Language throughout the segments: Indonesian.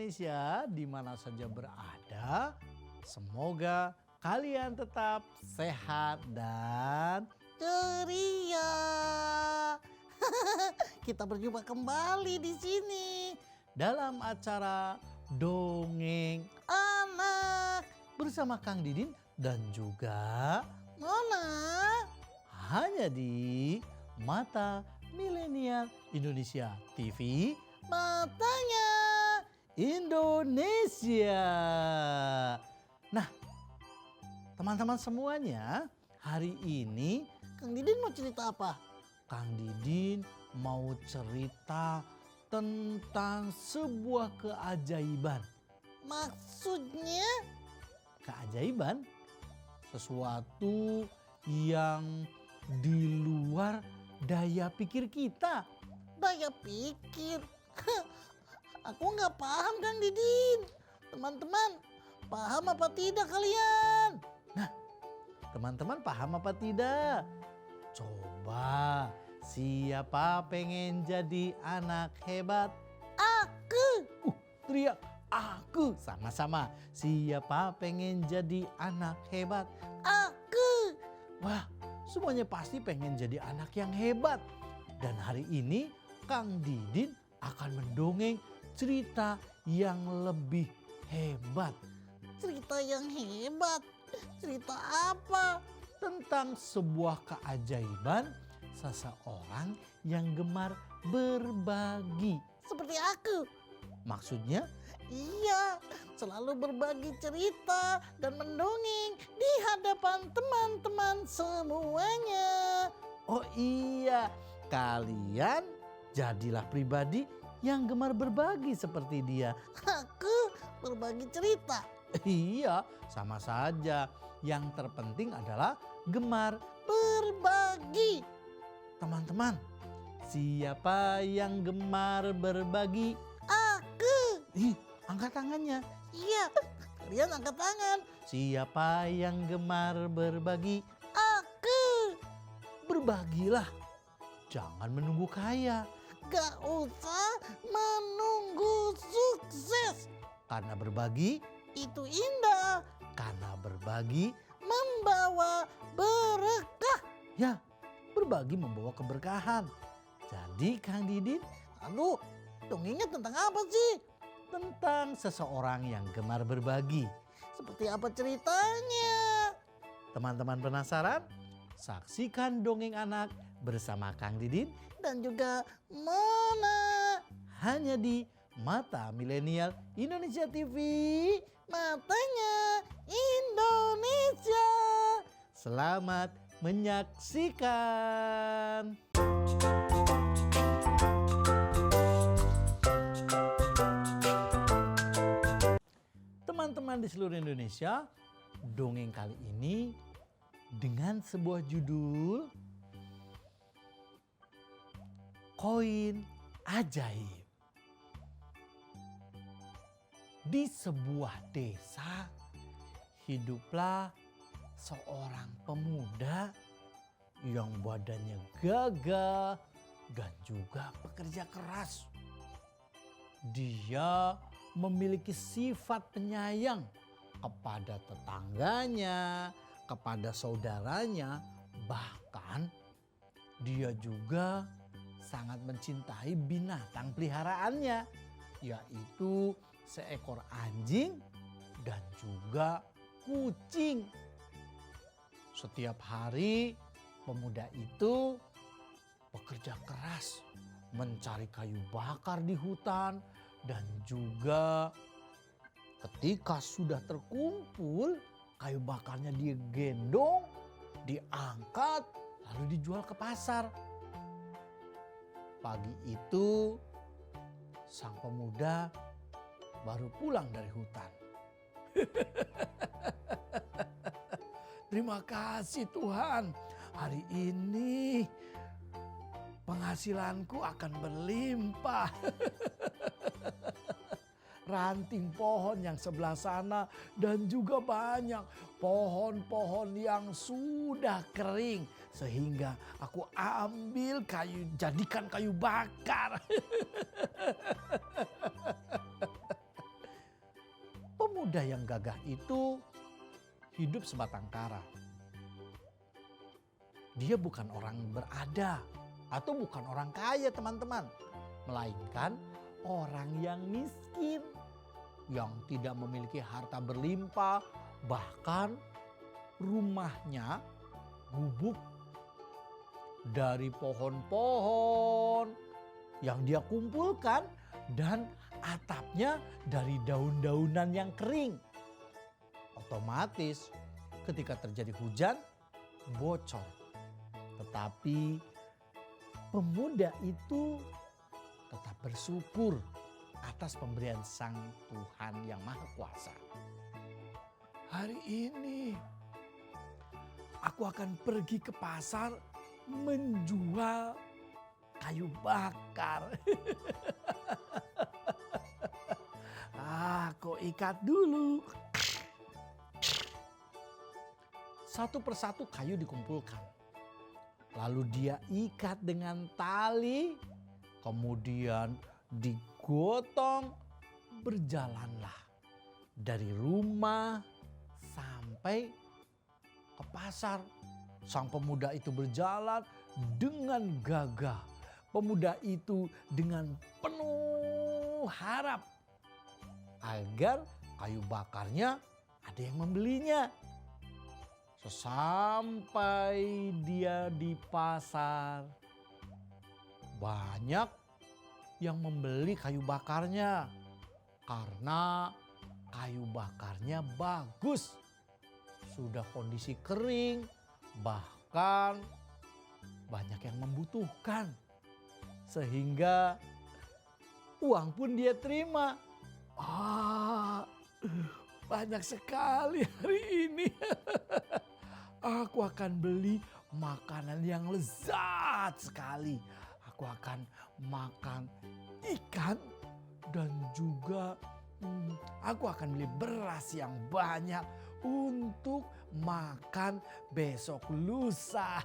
Indonesia di mana saja berada. Semoga kalian tetap sehat dan ceria. Kita berjumpa kembali di sini dalam acara Dongeng Anak bersama Kang Didin dan juga Nona. hanya di Mata Milenial Indonesia TV, Matanya Indonesia. Nah, teman-teman semuanya, hari ini Kang Didin mau cerita apa? Kang Didin mau cerita tentang sebuah keajaiban. Maksudnya? Keajaiban, sesuatu yang di luar daya pikir kita. Daya pikir. Aku nggak paham Kang Didin. Teman-teman, paham apa tidak kalian? Nah, teman-teman paham apa tidak? Coba, siapa pengen jadi anak hebat? Aku. Teriak, aku. Sama-sama, siapa pengen jadi anak hebat? Aku. Wah, semuanya pasti pengen jadi anak yang hebat. Dan hari ini Kang Didin akan mendongeng cerita yang lebih hebat. Cerita yang hebat. Cerita apa? Tentang sebuah keajaiban seseorang yang gemar berbagi. Seperti aku. Maksudnya? Iya, selalu berbagi cerita dan mendongeng di hadapan teman-teman semuanya. Oh iya, kalian jadilah pribadi yang gemar berbagi seperti dia. Aku berbagi cerita. Iya, sama saja. Yang terpenting adalah gemar. Berbagi. Teman-teman, siapa yang gemar berbagi? Aku. Angkat tangannya. Iya, kalian angkat tangan. Siapa yang gemar berbagi? Aku. Berbagilah. Jangan menunggu kaya. Gak usah menunggu sukses. Karena berbagi, Itu indah. karena berbagi, Membawa berkah. ya berbagi membawa keberkahan. Jadi Kang Didin, Aduh, dongengnya tentang apa sih? tentang seseorang yang gemar berbagi. Seperti apa ceritanya? Teman-teman penasaran? Saksikan Dongeng Anak bersama Kang Didin Dan juga Mona. hanya di Mata Milenial Indonesia TV. Matanya Indonesia. Selamat menyaksikan. Teman-teman di seluruh Indonesia, dongeng kali ini dengan sebuah judul Koin Ajaib. Di sebuah desa hiduplah seorang pemuda yang badannya gagah dan juga pekerja keras. Dia memiliki sifat penyayang kepada tetangganya, kepada saudaranya, bahkan dia juga sangat mencintai binatang peliharaannya, yaitu seekor anjing dan juga kucing. Setiap hari pemuda itu bekerja keras mencari kayu bakar di hutan, dan juga ketika sudah terkumpul kayu bakarnya digendong, diangkat lalu dijual ke pasar. Pagi itu sang pemuda baru pulang dari hutan. Terima kasih Tuhan, hari ini penghasilanku akan berlimpah. Ranting pohon yang sebelah sana dan juga banyak pohon-pohon yang sudah kering, sehingga aku ambil kayu, jadikan kayu bakar. Pemuda yang gagah itu hidup sebatang kara. Dia bukan orang berada atau bukan orang kaya teman-teman. Melainkan orang yang miskin. Yang tidak memiliki harta berlimpah. Bahkan rumahnya gubuk dari pohon-pohon yang dia kumpulkan dan atapnya dari daun-daunan yang kering. Otomatis ketika terjadi hujan bocor. Tetapi pemuda itu tetap bersyukur atas pemberian Sang Tuhan yang Maha Kuasa. Hari ini aku akan pergi ke pasar menjual kayu bakar. Aku ikat dulu. Satu persatu kayu dikumpulkan. Lalu dia ikat dengan tali. Kemudian digotong. Berjalanlah dari rumah sampai ke pasar. Sang pemuda itu berjalan dengan gagah. Pemuda itu dengan penuh harap agar kayu bakarnya ada yang membelinya. Sesampai dia di pasar, banyak yang membeli kayu bakarnya karena kayu bakarnya bagus. Sudah kondisi kering, bahkan banyak yang membutuhkan. Sehingga uang pun dia terima. Banyak sekali hari ini. Aku akan beli makanan yang lezat sekali. Aku akan makan ikan dan juga aku akan beli beras yang banyak untuk makan besok lusa.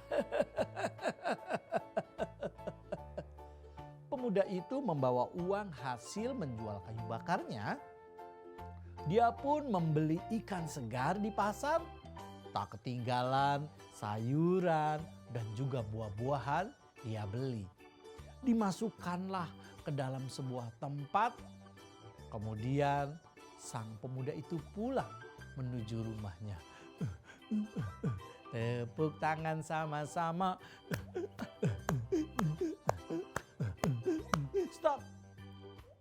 Pemuda itu membawa uang hasil menjual kayu bakarnya. Dia pun membeli ikan segar di pasar. Tak ketinggalan sayuran dan juga buah-buahan dia beli. Dimasukkanlah ke dalam sebuah tempat. Kemudian sang pemuda itu pulang menuju rumahnya. Tepuk tangan sama-sama. Stop.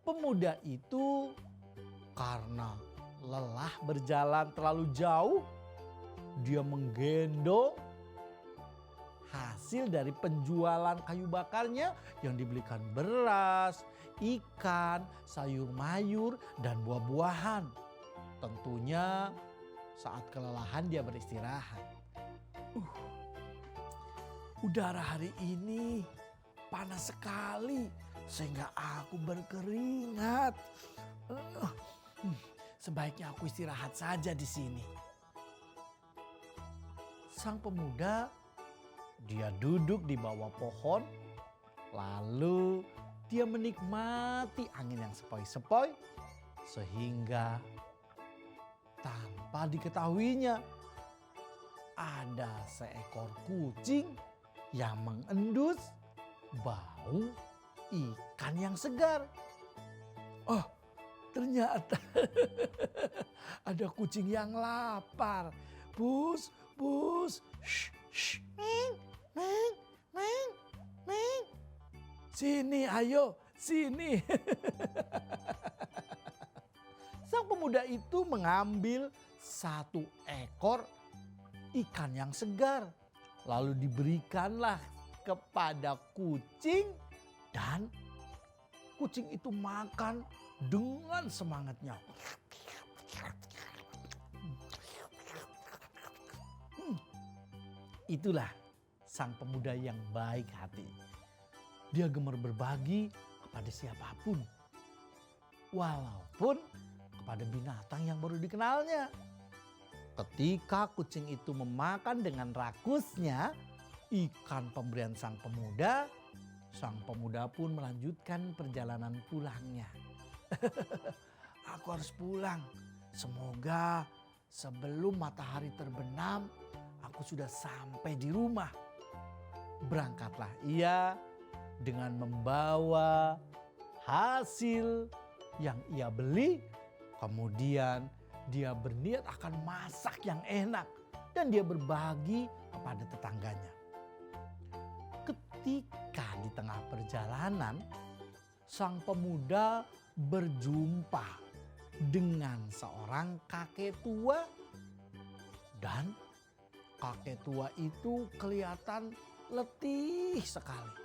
Pemuda itu karena lelah berjalan terlalu jauh, dia menggendong hasil dari penjualan kayu bakarnya yang dibelikan beras, ikan, sayur mayur, dan buah-buahan. Tentunya saat kelelahan dia beristirahat. Udara hari ini panas sekali sehingga aku berkeringat. Sebaiknya aku istirahat saja di sini. Sang pemuda, dia duduk di bawah pohon, lalu dia menikmati angin yang sepoi-sepoi, sehingga tanpa diketahuinya ada seekor kucing yang mengendus bau ikan yang segar. Oh, ternyata ada kucing yang lapar. Bus, bus, shh. Meng. Sini, ayo, sini. Sang pemuda itu mengambil satu ekor ikan yang segar. Lalu diberikanlah kepada kucing dan kucing itu makan dengan semangatnya. Itulah sang pemuda yang baik hati. Dia gemar berbagi kepada siapapun. Walaupun kepada binatang yang baru dikenalnya. Ketika kucing itu memakan dengan rakusnya ikan pemberian sang pemuda pun melanjutkan perjalanan pulangnya. Aku harus pulang. Semoga sebelum matahari terbenam aku sudah sampai di rumah. Berangkatlah ia dengan membawa hasil yang ia beli. Kemudian dia berniat akan masak yang enak dan dia berbagi kepada tetangganya. Ketika di tengah perjalanan, sang pemuda berjumpa dengan seorang kakek tua dan kakek tua itu kelihatan letih sekali.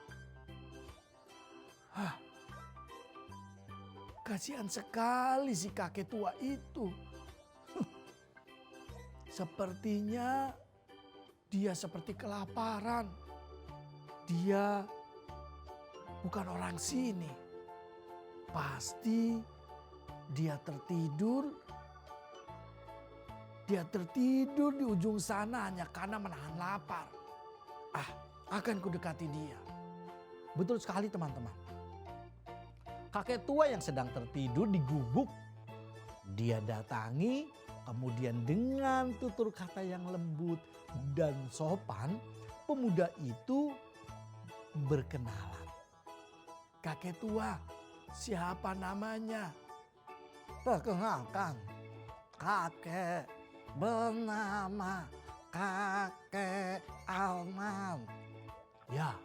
Kasihan sekali si kakek tua itu. Sepertinya dia seperti kelaparan. Dia bukan orang sini. Pasti dia tertidur. Dia tertidur di ujung sana hanya karena menahan lapar. Akan kudekati dia. Betul sekali teman-teman. Kakek tua yang sedang tertidur di gubuk. Dia datangi, kemudian dengan tutur kata yang lembut dan sopan, pemuda itu berkenalan. Kakek tua, siapa namanya? Perkenalkan, kakek bernama Kakek Arman. Ya,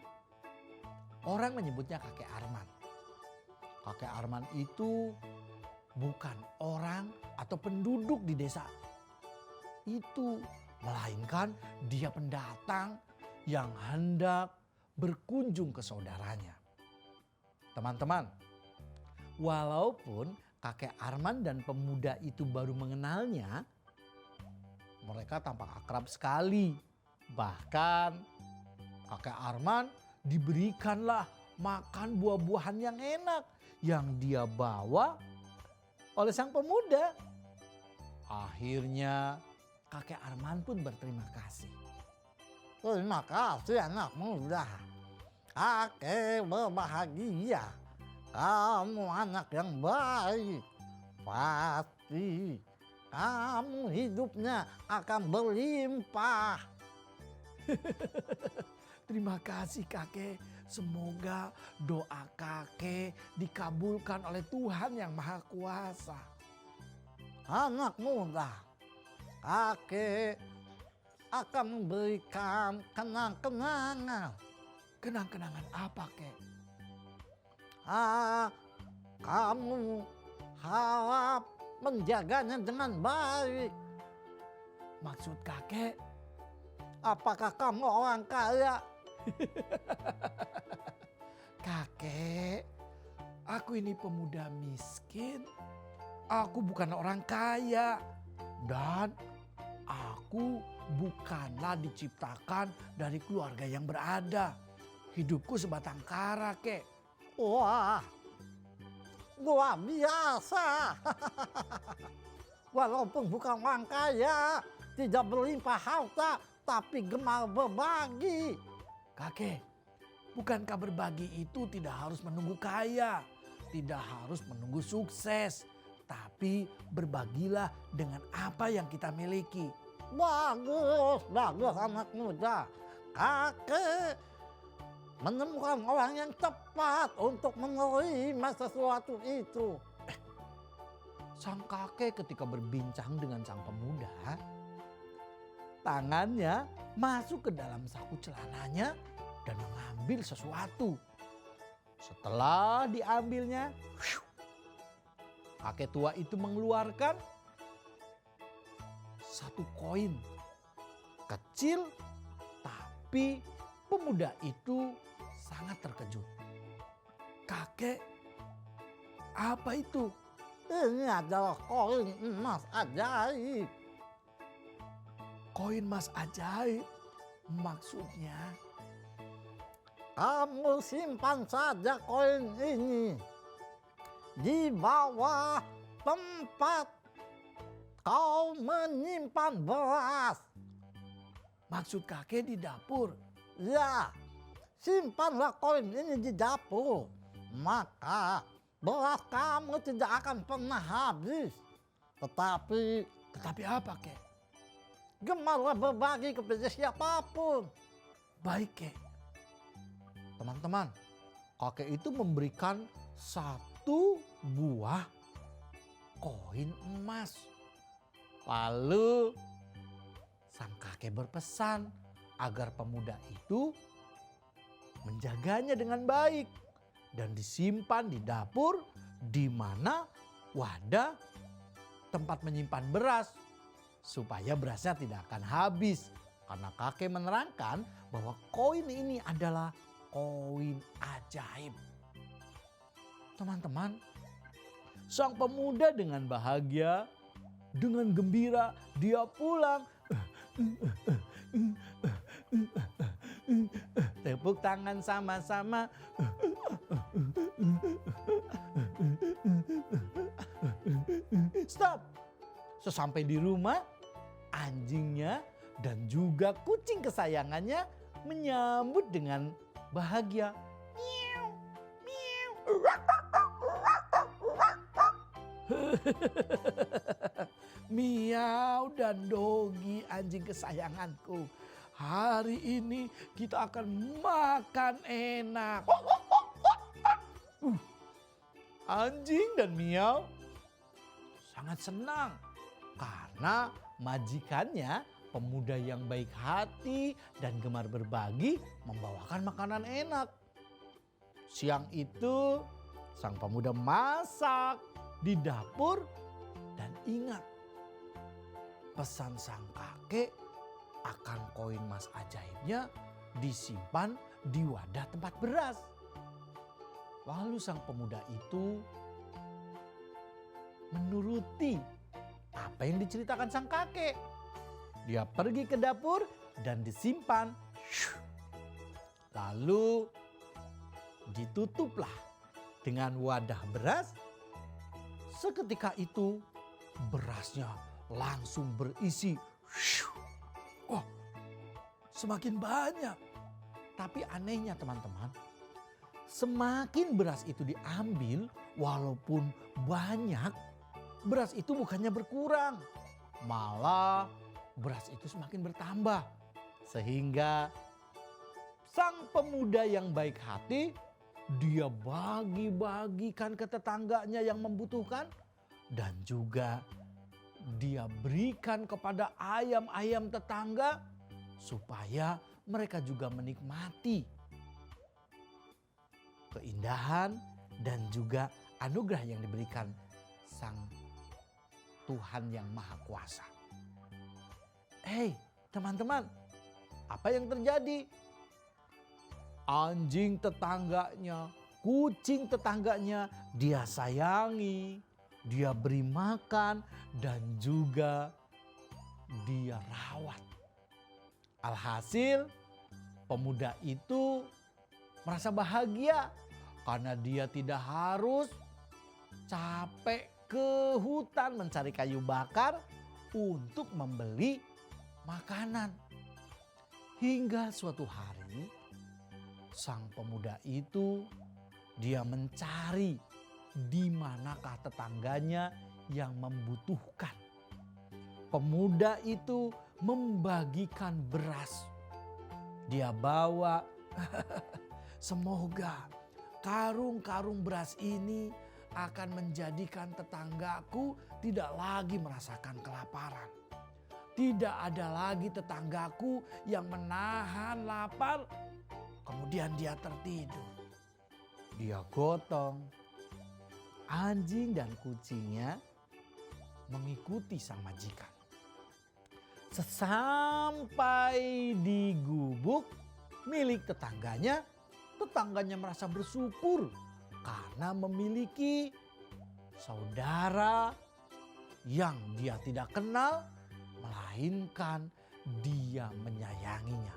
orang menyebutnya kakek Arman. Kakek Arman itu bukan orang atau penduduk di desa itu, melainkan dia pendatang yang hendak berkunjung ke saudaranya. Teman-teman, walaupun kakek Arman dan pemuda itu baru mengenalnya, mereka tampak akrab sekali. Bahkan kakek Arman diberikanlah makan buah-buahan yang enak yang dia bawa oleh sang pemuda. Akhirnya kakek Arman pun berterima kasih. Terima kasih anak muda. Kakek berbahagia. Kamu anak yang baik. Pasti kamu hidupnya akan berlimpah. Terima kasih kakek. Semoga doa kakek dikabulkan oleh Tuhan yang Maha Kuasa. Anak muda, kakek akan memberikan kenang-kenangan. Kenang-kenangan apa kek? Kamu harap menjaganya dengan baik. Maksud kakek? Apakah kamu orang kaya? Kakek, aku ini pemuda miskin. Aku bukan orang kaya. Dan aku bukanlah diciptakan dari keluarga yang berada. Hidupku sebatang kara, kek. Wah, luar biasa. Walaupun bukan orang kaya, tidak berlimpah harta, tapi gemar berbagi. Kakek, bukankah berbagi itu tidak harus menunggu kaya, tidak harus menunggu sukses, tapi berbagilah dengan apa yang kita miliki. Bagus, bagus anak muda. Kakek menemukan orang yang tepat untuk menerima sesuatu itu. Sang kakek ketika berbincang dengan sang pemuda, tangannya masuk ke dalam saku celananya dan mengambil sesuatu. Setelah diambilnya, kakek tua itu mengeluarkan satu koin kecil, tapi pemuda itu sangat terkejut. Kakek, apa itu? Ini adalah koin emas ajaib. Koin emas ajaib? Maksudnya? Kamu simpan saja koin ini di bawah tempat kau menyimpan beras. Maksud kakek di dapur? Ya, simpanlah koin ini di dapur. Maka beras kamu tidak akan pernah habis. Tetapi apa kek? gemarlah berbagi kepada siapapun. Baik kek. Teman-teman, kakek itu memberikan 1 buah koin emas. Lalu sang kakek berpesan agar pemuda itu menjaganya dengan baik dan disimpan di dapur, di mana wadah tempat menyimpan beras, supaya berasnya tidak akan habis. Karena kakek menerangkan bahwa koin ini adalah koin ajaib. Teman-teman, sang pemuda dengan bahagia, dengan gembira dia pulang. Tepuk tangan sama-sama. Stop. Sesampai di rumah, anjingnya dan juga kucing kesayangannya menyambut dengan bahagia. Miau, miau. Miau dan Dogi, anjing kesayanganku. Hari ini kita akan makan enak. Anjing dan Miau sangat senang karena majikannya, pemuda yang baik hati dan gemar berbagi, membawakan makanan enak. Siang itu sang pemuda masak di dapur dan ingat pesan sang kakek akan koin emas ajaibnya disimpan di wadah tempat beras. Lalu sang pemuda itu menuruti apa yang diceritakan sang kakek. Dia pergi ke dapur dan disimpan. Lalu ditutuplah dengan wadah beras. Seketika itu berasnya langsung berisi. Wah, semakin banyak. Tapi anehnya teman-teman, semakin beras itu diambil, walaupun banyak, beras itu bukannya berkurang. Malah beras itu semakin bertambah. Sehingga sang pemuda yang baik hati, dia bagi-bagikan ke tetangganya yang membutuhkan. Dan juga dia berikan kepada ayam-ayam tetangga supaya mereka juga menikmati keindahan dan juga anugerah yang diberikan sang Tuhan yang Maha Kuasa. Hei teman-teman, apa yang terjadi? Anjing tetangganya, kucing tetangganya dia sayangi, dia beri makan dan juga dia rawat. Alhasil pemuda itu merasa bahagia karena dia tidak harus capek ke hutan mencari kayu bakar untuk membeli makanan. Hingga suatu hari sang pemuda itu dia mencari di manakah tetangganya yang membutuhkan. Pemuda itu membagikan beras. Dia bawa, semoga karung-karung beras ini akan menjadikan tetanggaku tidak lagi merasakan kelaparan. Tidak ada lagi tetanggaku yang menahan lapar, kemudian dia tertidur. Dia gotong. Anjing dan kucingnya mengikuti sang majikan. Sesampai di gubuk milik tetangganya, tetangganya merasa bersyukur karena memiliki saudara yang dia tidak kenal, melainkan dia menyayanginya.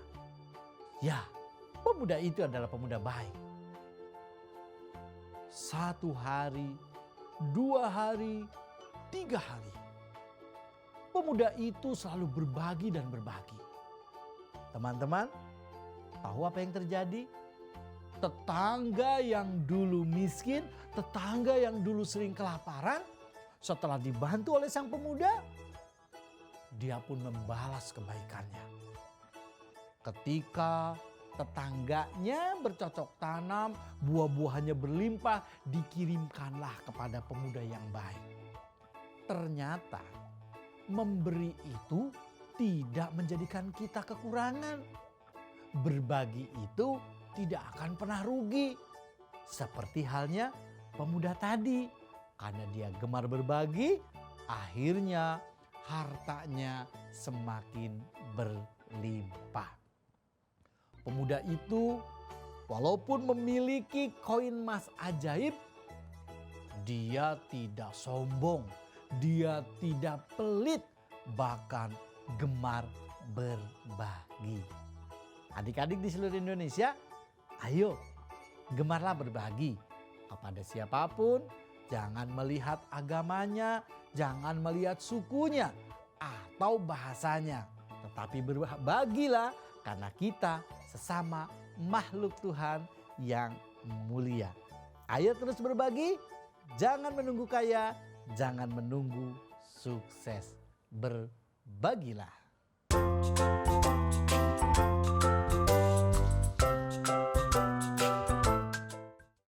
Ya, pemuda itu adalah pemuda baik. 1 hari, 2 hari, 3 hari. Pemuda itu selalu berbagi dan berbagi. Teman-teman, tahu apa yang terjadi? Tetangga yang dulu miskin, tetangga yang dulu sering kelaparan, Setelah dibantu oleh sang pemuda, dia pun membalas kebaikannya. Ketika tetangganya bercocok tanam, buah-buahannya berlimpah, dikirimkanlah kepada pemuda yang baik. Ternyata memberi itu tidak menjadikan kita kekurangan. Berbagi itu tidak akan pernah rugi. Seperti halnya pemuda tadi, karena dia gemar berbagi, akhirnya hartanya semakin berlimpah. Pemuda itu walaupun memiliki koin emas ajaib, dia tidak sombong, dia tidak pelit, bahkan gemar berbagi. Adik-adik di seluruh Indonesia, ayo gemarlah berbagi kepada siapapun. Jangan melihat agamanya, jangan melihat sukunya atau bahasanya. Tetapi berbagilah karena kita sesama makhluk Tuhan yang mulia. Ayo terus berbagi, jangan menunggu kaya, jangan menunggu sukses. Berbagilah.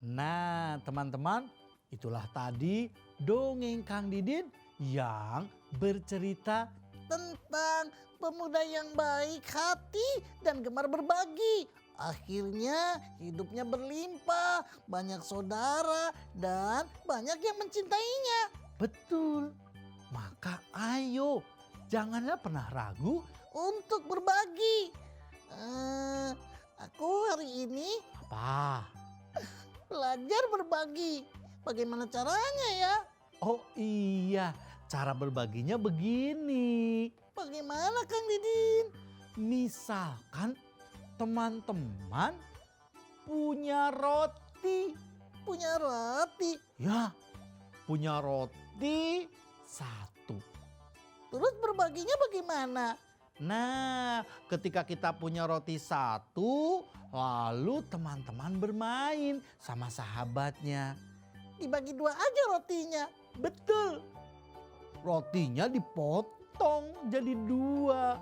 Nah teman-teman, itulah tadi dongeng Kang Didin yang bercerita tentang pemuda yang baik hati dan gemar berbagi. Akhirnya hidupnya berlimpah, banyak saudara dan banyak yang mencintainya. Betul. Maka ayo, janganlah pernah ragu untuk berbagi. Aku hari ini belajar berbagi. Bagaimana caranya ya? Oh iya, cara berbaginya begini. Bagaimana Kang Didin? Misalkan teman-teman punya roti. Punya roti? Ya, punya roti 1. Terus berbaginya bagaimana? Nah, ketika kita punya roti 1, lalu teman-teman bermain sama sahabatnya. Dibagi 2 aja rotinya. Betul. Rotinya dipotong jadi 2.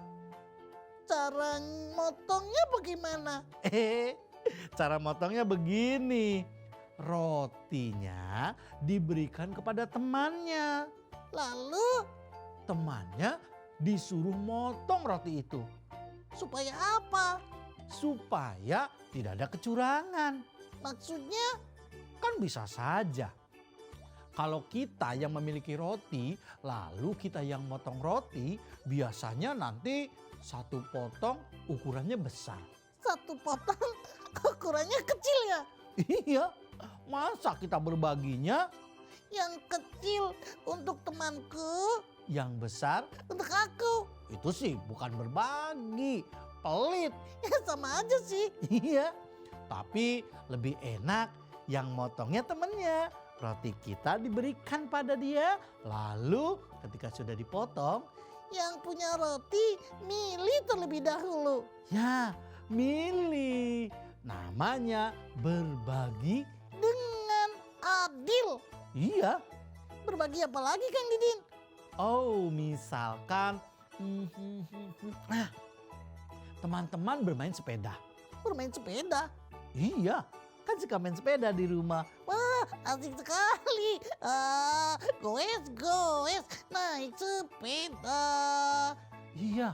Cara motongnya bagaimana? Cara motongnya begini. Rotinya diberikan kepada temannya. Lalu temannya disuruh motong roti itu. Supaya apa? Supaya tidak ada kecurangan. Maksudnya? Kan bisa saja. Kalau kita yang memiliki roti, lalu kita yang motong roti, biasanya nanti 1 potong ukurannya besar. 1 potong ukurannya kecil ya? Iya, masa kita berbaginya yang kecil untuk temanku, yang besar untuk aku? Itu sih bukan berbagi, pelit. Ya sama aja sih. Iya, tapi lebih enak yang motongnya temennya. Roti kita diberikan pada dia, lalu ketika sudah dipotong, yang punya roti milih terlebih dahulu. Ya, milih. Namanya berbagi dengan adil. Iya. Berbagi apa lagi Kang Didin? Oh, misalkan teman-teman bermain sepeda. Bermain sepeda? Iya, kan suka main sepeda di rumah. Wah, asik sekali. Goes, naik sepeda. Iya,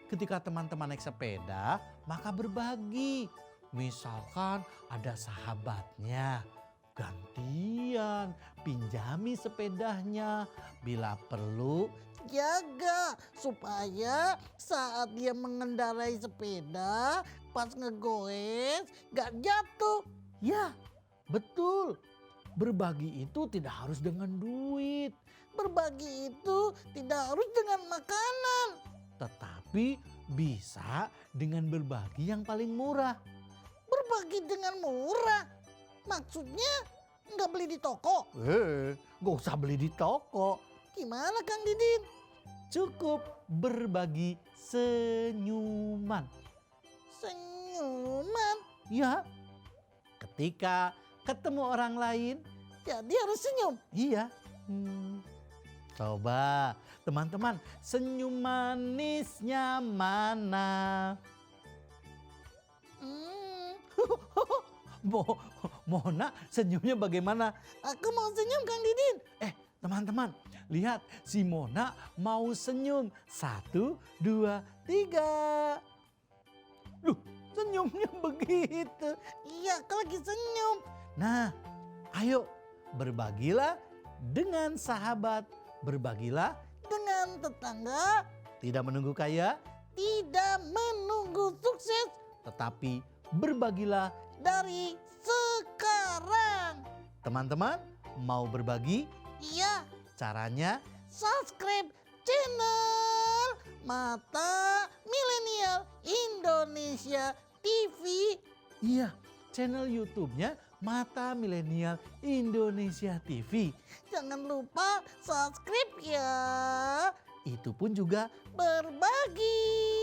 ketika teman-teman naik sepeda, maka berbagi. Misalkan ada sahabatnya, gantian pinjami sepedanya. Bila perlu, jaga supaya saat dia mengendarai sepeda, pas ngegoes gak jatuh. Ya, betul. Berbagi itu tidak harus dengan duit. Berbagi itu tidak harus dengan makanan. Tetapi bisa dengan berbagi yang paling murah. Berbagi dengan murah? Maksudnya nggak beli di toko? Nggak usah beli di toko. Gimana Kang Didin? Cukup berbagi senyuman. Senyuman? Ya. Ketika ketemu orang lain, jadi harus senyum. Iya. Coba teman-teman, senyum manisnya mana? Mona senyumnya bagaimana? Aku mau senyum Kang Didin. Teman-teman, lihat si Mona mau senyum. 1, 2, 3. Duh, senyumnya begitu. Iya, aku lagi senyum. Nah, ayo berbagilah dengan sahabat, berbagilah dengan tetangga. Tidak menunggu kaya, tidak menunggu sukses, tetapi berbagilah dari sekarang. Teman-teman, mau berbagi? Iya. Caranya subscribe channel Mata Milenial Indonesia TV. Iya, channel YouTube-nya Mata Milenial Indonesia TV. Jangan lupa subscribe ya. Itu pun juga berbagi.